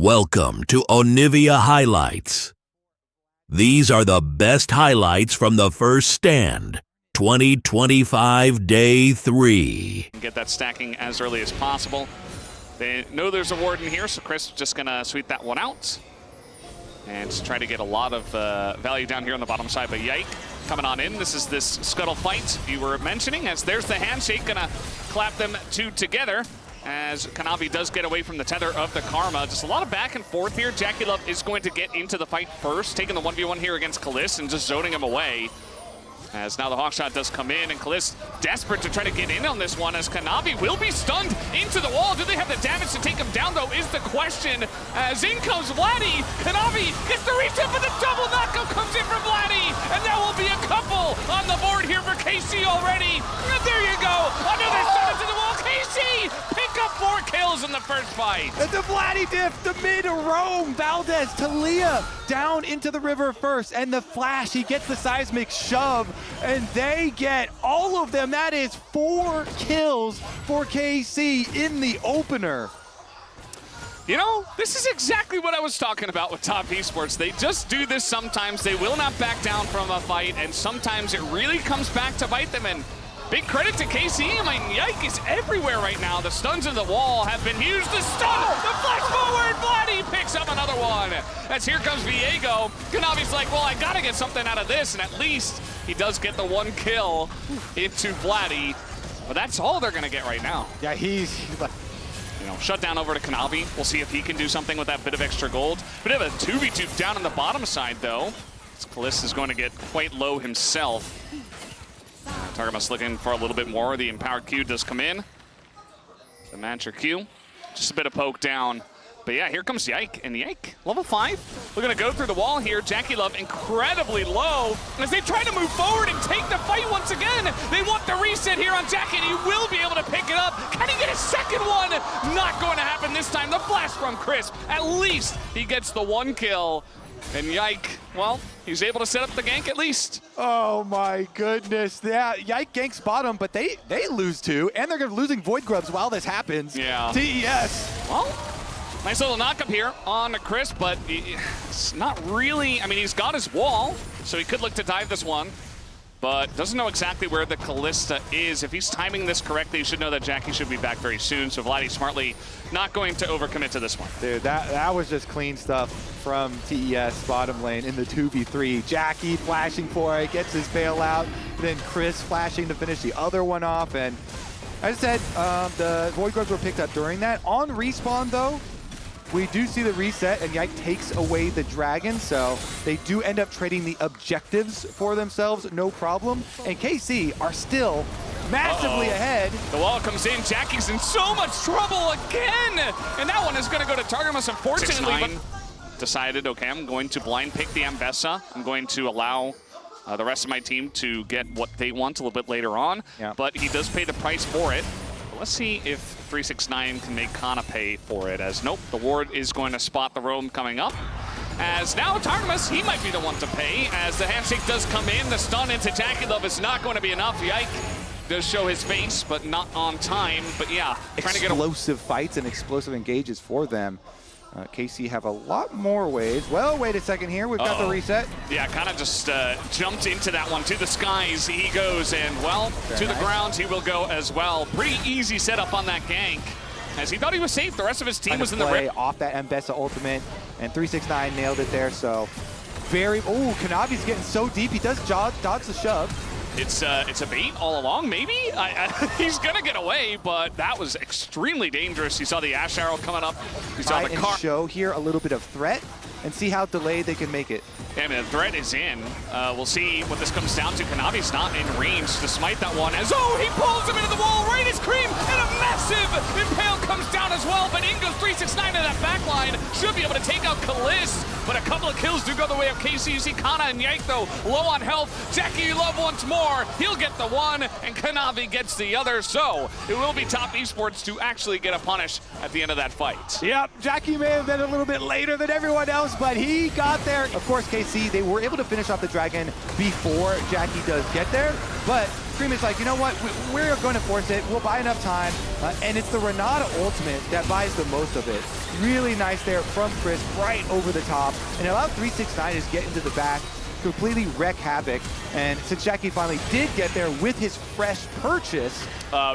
Welcome to Onivia Highlights. These are the best highlights from the first stand, 2025 Day 3. Get that stacking as early as possible. They know there's a ward in here, so Chris is just going to sweep that one out. And try to get a lot of value down here on the bottom side. But Yike coming on in. This is this scuttle fight you were mentioning, as there's the handshake, going to clap them two together. As Kanavi does get away from the tether of the Karma. Just a lot of back and forth here. Jackie Love is going to get into the fight first, taking the 1v1 here against Kaliss and just zoning him away. As now the Hawkshot does come in, and Kaliss desperate to try to get in on this one, as Kanavi will be stunned into the wall. Do they have the damage to take him down, though, is the question. As in comes Vladdy. Kanavi gets the reset, but the double knockup comes in from Vladdy. And there will be a couple on the board here for KC already. And there you go. Another stun into the wall. KC pick up 4 kills in the first fight. The Vladdy diff, the mid-roam, Valdez, Talia down into the river first, and the flash, he gets the seismic shove, and they get all of them. That is 4 kills for KC in the opener. You know, this is exactly what I was talking about with Top Esports. They just do this sometimes. They will not back down from a fight, and sometimes it really comes back to bite them. And big credit to KC. I mean, Yike is everywhere right now. The stuns in the wall have been used. The stun, the flash forward, Vladdy picks up another one. As here comes Viego. Kanavi's like, well, I gotta get something out of this, and at least he does get the 1 kill into Vladdy. But that's all they're gonna get right now. Yeah, he's you know, shut down over to Kanavi. We'll see if he can do something with that bit of extra gold. Bit of a 2v2 down on the bottom side, though. Kaliss is going to get quite low himself. Targamas looking for a little bit more. The empowered Q does come in. The Mancher Q. Just a bit of poke down. But yeah, here comes Yike. And Yike, level 5. We're going to go through the wall here. Jackie Love incredibly low as they try to move forward and take the fight once again. They want the reset here on Jackie, and he will be able to pick it up. Can he get a second one? Not going to happen this time. The flash from Chris. At least he gets the 1 kill. And Yike, well, he's able to set up the gank at least. Oh my goodness. Yeah, Yike ganks bottom, but they lose 2, and they're losing Void Grubs while this happens. Yeah. TES. Well, nice little knock up here on Chris, but it's not really, I mean, he's got his wall, so he could look to dive this one, but doesn't know exactly where the Kalista is. If he's timing this correctly, he should know that Jackie should be back very soon, so Vladdy smartly not going to overcommit to this one. Dude, that was just clean stuff from TES bottom lane in the 2v3. Jackie flashing for it, gets his bailout, then Chris flashing to finish the other one off, and as I said, the Void Grubs were picked up during that. On respawn, though, we do see the reset, and Yike takes away the dragon, so they do end up trading the objectives for themselves, no problem. And KC are still massively ahead. The wall comes in. Jackie's in so much trouble again, and that one is going to go to Targamas, unfortunately. But decided, okay, I'm going to blind pick the Ambessa. I'm going to allow the rest of my team to get what they want a little bit later on, but he does pay the price for it. Let's see if 369 can make Kana pay for it, as nope, the ward is going to spot the roam coming up. As now Targamas, he might be the one to pay, as the handshake does come in. The stun into Jackie Love is not going to be enough. Yike does show his face, but not on time. But yeah, trying to get explosive fights and explosive engages for them. KC have a lot more ways. Well, wait a second here. We've got the reset. Yeah, kind of just jumped into that one. To the skies he goes, and well, to the ground he will go as well. Pretty easy setup on that gank, as he thought he was safe. The rest of his team was in the rip. Off that Ambessa ultimate, and 369 nailed it there. So very, oh, Kanavi's getting so deep. He does dodge the shove. It's a bait all along, maybe? He's going to get away, but that was extremely dangerous. You saw the Ash Arrow coming up. You saw the car. Show here a little bit of threat and see how delayed they can make it. Yeah, I mean, the threat is in. We'll see what this comes down to. Kanavi's not in range to smite that one, as he pulls him into the wall, right as cream, and a massive impale comes down as well, but in goes 369 to that backline. Should be able to take out Kaliss, but a couple of kills do go the way of KC. You see Kana and Yike, though, low on health. Jackie Love once more. He'll get the one, and Kanavi gets the other, so it will be Top Esports to actually get a punish at the end of that fight. Yep, Jackie may have been a little bit later than everyone else, but he got there. Of course, KC, they were able to finish off the dragon before Jackie does get there, but Cream is like, you know what, we're going to force it. We'll buy enough time. And it's the Renata ultimate that buys the most of it. Really nice there from Chris, right over the top. And it allowed 369 to get into the back, completely wreak havoc. And since Jackie finally did get there with his fresh purchase.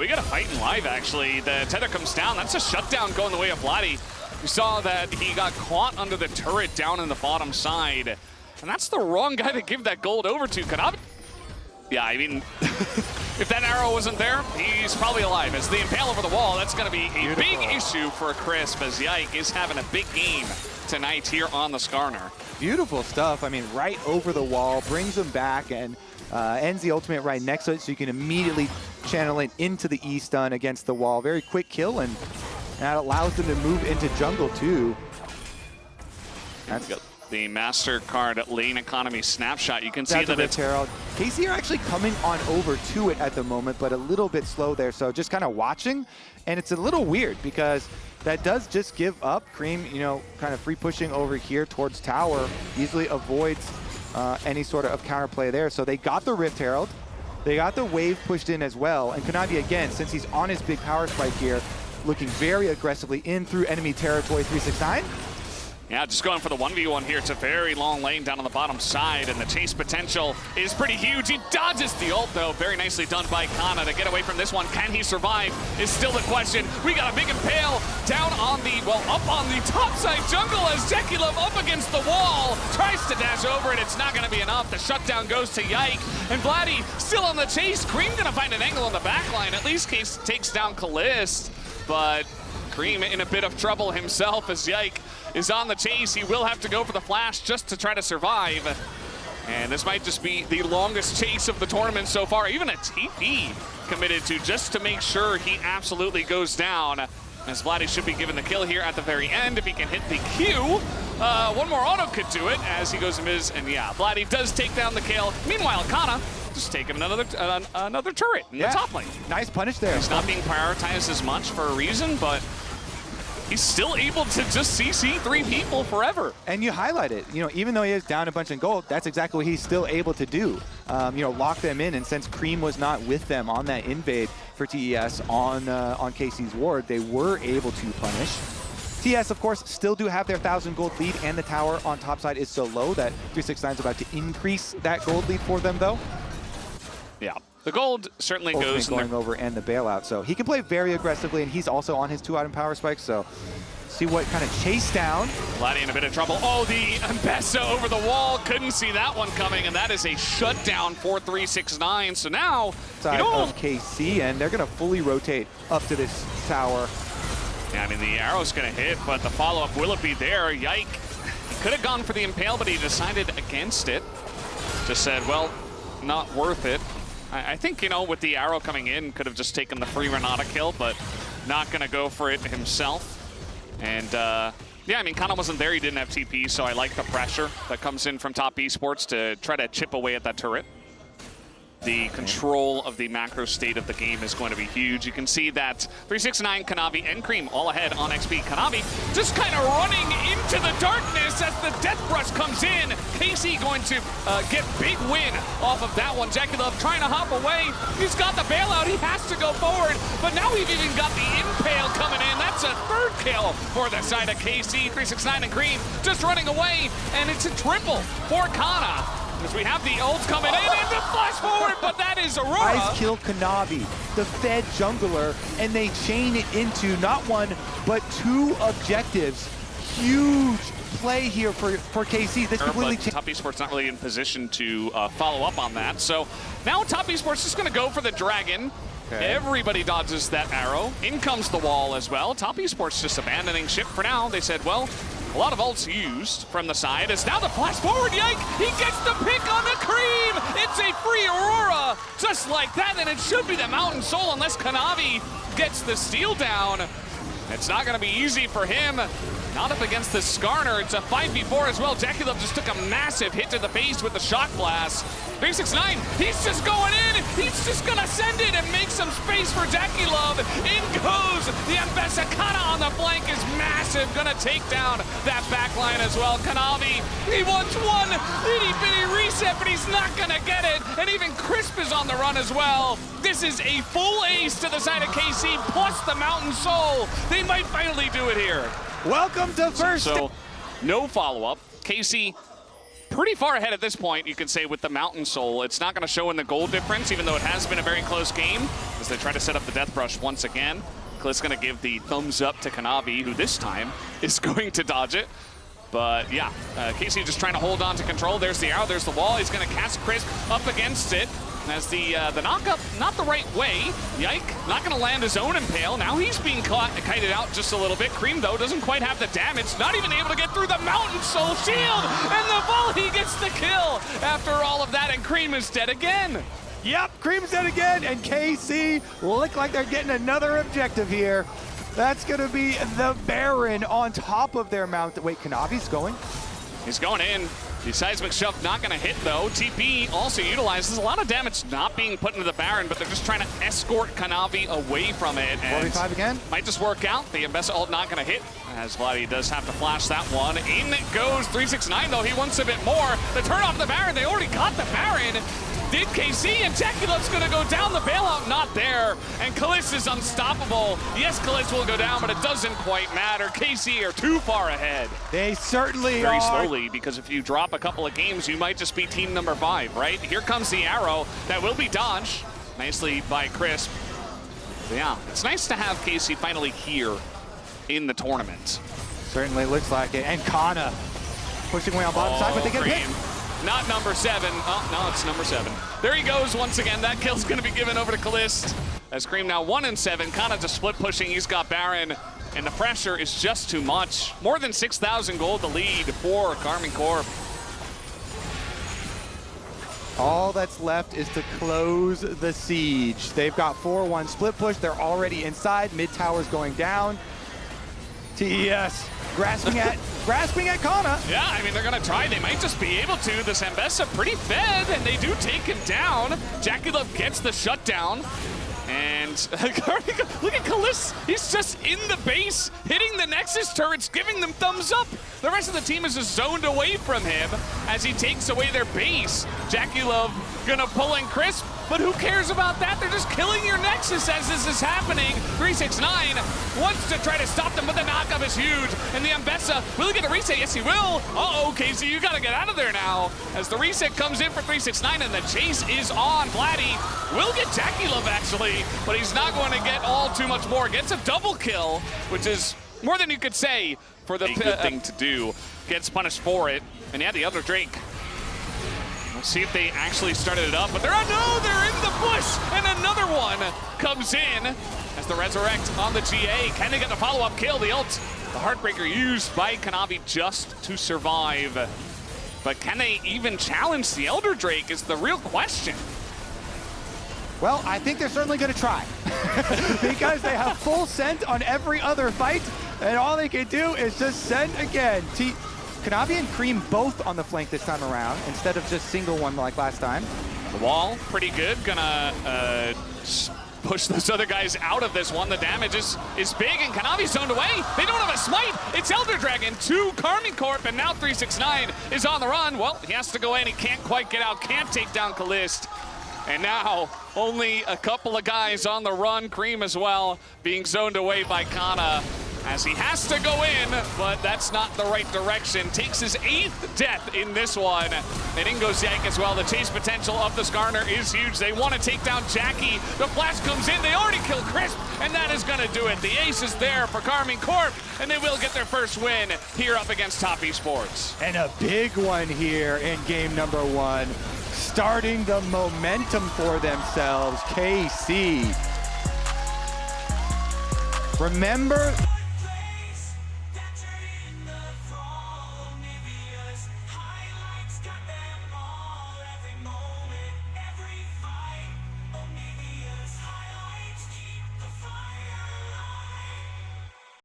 We got a fight in live, actually. The tether comes down. That's a shutdown going the way of Vladdy. You saw that he got caught under the turret down in the bottom side. And that's the wrong guy to give that gold over to. Kanavi. Yeah, I mean, if that arrow wasn't there, he's probably alive. As the impale over the wall, that's going to be a big issue for Crisp, as Yike is having a big game tonight here on the Skarner. Beautiful stuff. I mean, right over the wall, brings him back, and ends the ultimate right next to it, so you can immediately channel it into the E-stun against the wall. Very quick kill, and that allows them to move into jungle, too. That's good. The MasterCard lane economy snapshot. You can see that it's... KC are actually coming on over to it at the moment, but a little bit slow there. So just kind of watching, and it's a little weird because that does just give up. Cream, you know, kind of free pushing over here towards tower, easily avoids any sort of counterplay there. So they got the Rift Herald. They got the wave pushed in as well. And Kanavi, again, since he's on his big power spike here, looking very aggressively in through enemy territory. 369. Yeah, just going for the 1v1 here. It's a very long lane down on the bottom side, and the chase potential is pretty huge. He dodges the ult, though. Very nicely done by Kana to get away from this one. Can he survive is still the question. We got a big impale down on the, well, up on the top side jungle as Jekulov up against the wall. Tries to dash over it. It's not going to be enough. The shutdown goes to Yike, and Vladdy still on the chase. Cream going to find an angle on the back line. At least Case takes down Kalist, but Cream in a bit of trouble himself as Yike is on the chase. He will have to go for the flash just to try to survive. And this might just be the longest chase of the tournament so far. Even a TP committed to just to make sure he absolutely goes down. As Vladdy should be given the kill here at the very end if he can hit the Q. One more auto could do it as he goes miz, and yeah, Vladdy does take down the kill. Meanwhile, Kana just taking another turret in the top lane. Nice punish there. He's not being prioritized as much for a reason, but he's still able to just CC 3 people forever. And you highlight it. You know, even though he is down a bunch in gold, that's exactly what he's still able to do. You know, lock them in. And since Cream was not with them on that invade for TES on KC's ward, they were able to punish. TES, of course, still do have their 1,000 gold lead, and the tower on top side is so low that 369 is about to increase that gold lead for them, though. Yeah. The gold certainly goes going over, and the bailout. So he can play very aggressively, and he's also on his 2-item power spike. So see what kind of chase down. Vladdy in a bit of trouble. Oh, the Mbessa over the wall. Couldn't see that one coming, and that is a shutdown for 369. So now, side of KC, and they're going to fully rotate up to this tower. Yeah, I mean, the arrow's going to hit, but the follow-up, will it be there? Yike. He could have gone for the impale, but he decided against it. Just said, well, not worth it. I think, you know, with the arrow coming in, could have just taken the free Renata kill, but not going to go for it himself. And, yeah, I mean, Kana wasn't there. He didn't have TP, so I like the pressure that comes in from top Esports to try to chip away at that turret. The control of the macro state of the game is going to be huge. You can see that 369, Kanavi, and Cream all ahead on XP. Kanavi just kind of running into the darkness as the Death Brush comes in. KC going to get big win off of that one. Jekulov trying to hop away. He's got the bailout. He has to go forward. But now we've even got the impale coming in. That's a 3rd kill for the side of KC. 369 and Cream just running away. And it's a triple for Kana. As we have the ults coming in and the flash forward, but that is Aurora. Guys kill Kanavi, the fed jungler, and they chain it into not 1, but 2 objectives. Huge play here for KC. This completely Top Esports not really in position to follow up on that. So now Top Esports is going to go for the dragon. Okay. Everybody dodges that arrow. In comes the wall as well. Top Esports just abandoning ship for now. They said, well, a lot of ults used from the side. As now the flash forward, Yike! He gets the pick on the Cream! It's a free Aurora, just like that, and it should be the Mountain Soul unless Kanavi gets the steal down. It's not gonna be easy for him. Not up against the Skarner. It's a 5v4 as well. Jackie Love just took a massive hit to the face with the shock blast. 369, he's just going in. He's just gonna send it and make some space for Jackie Love. In goes the Ambessa. Kana on the flank is massive. Gonna take down that backline as well. Kanavi, he wants one itty bitty reset, but he's not gonna get it. And even Crisp is on the run as well. This is a full ace to the side of KC plus the Mountain Soul. They might finally do it here. Welcome to first. So no follow-up. KC pretty far ahead at this point, you could say, with the Mountain Soul. It's not going to show in the goal difference, even though it has been a very close game, as they try to set up the Death Brush once again. Cliff's going to give the thumbs up to Kanavi, who this time is going to dodge it. But yeah, KC just trying to hold on to control. There's the arrow, there's the wall. He's going to cast Crisp up against it. As the knock-up, not the right way. Yike, not going to land his own impale. Now he's being kited out just a little bit. Cream, though, doesn't quite have the damage. Not even able to get through the Mountain Soul shield. And the volley gets the kill after all of that. And Cream is dead again. Yep, Cream's dead again. And KC look like they're getting another objective here. That's going to be the Baron on top of their mount. Wait, Kanavi's going? He's going in. The seismic shove not going to hit, though. TP also utilizes a lot of damage not being put into the Baron, but they're just trying to escort Kanavi away from it. 45 again. Might just work out. The Ambessa ult not going to hit, as Vladdy does have to flash that one. In it goes 369, though. He wants a bit more. The turn off the Baron. They already got the Baron. Did KC, and Jackie Love's going to go down. The bailout not there, and Kalisz is unstoppable. Yes, Kalisz will go down, but it doesn't quite matter. KC are too far ahead. They certainly Very are. slowly, because if you drop a couple of games, you might just be team number 5, right? Here comes the arrow. That will be dodged. Nicely by Crisp. But yeah, it's nice to have KC finally here in the tournament. Certainly looks like it. And Kana pushing away on bottom side, but they get hit. Not number 7. Oh, no, it's number 7. There he goes once again. That kill's going to be given over to Kalisz. As Cream now 1 and 7. Kana just split pushing. He's got Baron. And the pressure is just too much. More than 6,000 gold to lead for Karmine Corp. All that's left is to close the siege. They've got 4-1 split push. They're already inside. Mid tower's going down. TES grasping at Kana. Yeah, I mean, they're going to try. They might just be able to. This Ambessa pretty fed, and they do take him down. Jackie Love gets the shutdown. And look at Kalisz. He's just in the base, hitting the Nexus turrets, giving them thumbs up. The rest of the team is just zoned away from him as he takes away their base. Jackie Love gonna pull in Crisp, but who cares about that? They're just killing your Nexus as this is happening. 369 wants to try to stop them, but the knockup is huge. And the Ambessa, will he get a reset? Yes, he will. Uh-oh, KC, you gotta get out of there now. As the reset comes in for 369 and the chase is on. Vladdy will get Jackie Love actually, but he's not going to get all too much more. Gets a double kill, which is more than you could say for the good thing to do. Gets punished for it. And yeah, the other Drake. We'll see if they actually started it up, but they're in the bush, and another one comes in as the Resurrect on the GA. Can they get the follow-up kill? The ult, the Heartbreaker used by Kanavi just to survive. But can they even challenge the Elder Drake is the real question. Well, I think they're certainly going to try because they have full scent on every other fight, and all they can do is just send again. Kanavi and Cream both on the flank this time around instead of just single one like last time. The wall, pretty good. Gonna push those other guys out of this one. The damage is big, and Kanavi's zoned away. They don't have a smite. It's Elder Dragon to Karmine Corp, and now 369 is on the run. Well, he has to go in. He can't quite get out. Can't take down Kalisz. And now only a couple of guys on the run. Cream as well, being zoned away by Kana. As he has to go in, but that's not the right direction. Takes his 8th death in this one. And in goes Yank as well. The chase potential of the Skarner is huge. They want to take down Jackie. The flash comes in. They already killed Crisp, and that is going to do it. The ace is there for Karmine Corp, and they will get their first win here up against Top Esports. And a big one here in game number 1. Starting the momentum for themselves, KC. Remember